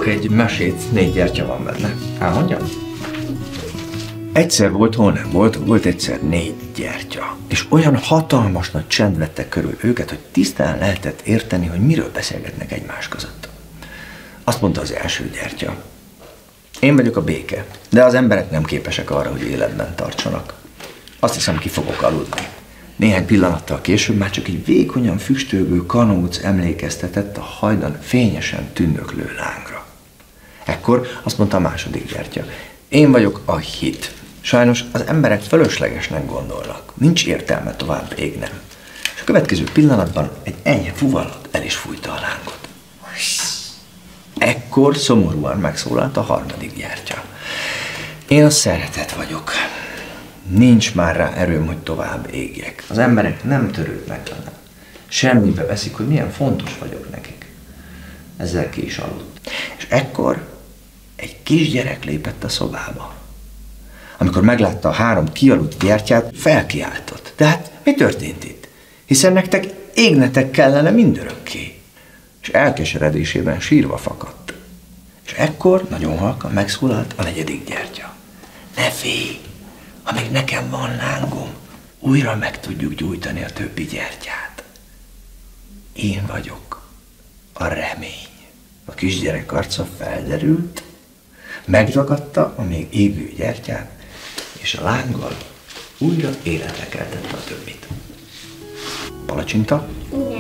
egy mesét, 4 gyertya van benne. Elmondjam? Egyszer volt, hol nem volt, volt egyszer 4 gyertya. És olyan hatalmas nagy csend vette körül őket, hogy tisztán lehetett érteni, hogy miről beszélgetnek egymás között. Azt mondta az első gyertya: én vagyok a béke, de az emberek nem képesek arra, hogy életben tartsanak. Azt hiszem, ki fogok aludni. Néhány pillanattal később már csak egy vékonyan füstölgő kanóc emlékeztetett a hajdan fényesen tündöklő lángra. Ekkor azt mondta a második gyertya: én vagyok a hit. Sajnos az emberek fölöslegesnek gondolnak. Nincs értelme tovább égnem. És a következő pillanatban egy enyhe fuvallat el is fújta a lángot. Ekkor szomorúan megszólalt a harmadik gyertya: én a szeretet vagyok. Nincs már rá erőm, hogy tovább égjek. Az emberek nem törődnek velem. Semmibe veszik, hogy milyen fontos vagyok nekik. Ezzel ki is aludt. És ekkor egy kisgyerek lépett a szobába. Amikor meglátta a 3 kialudt gyertyát, felkiáltott. De hát mi történt itt? Hiszen nektek égnetek kellene mindörökké. És elkeseredésében sírva fakadt. És ekkor nagyon halkan megszólalt a 4. gyertya: ne félj! Amíg nekem van lángom, újra meg tudjuk gyújtani a többi gyertyát. Én vagyok a remény. A kisgyerek arca felderült, megragadta a még égő gyertyát, és a lánggal újra életre keltette a többit. Palacsinta? Igen.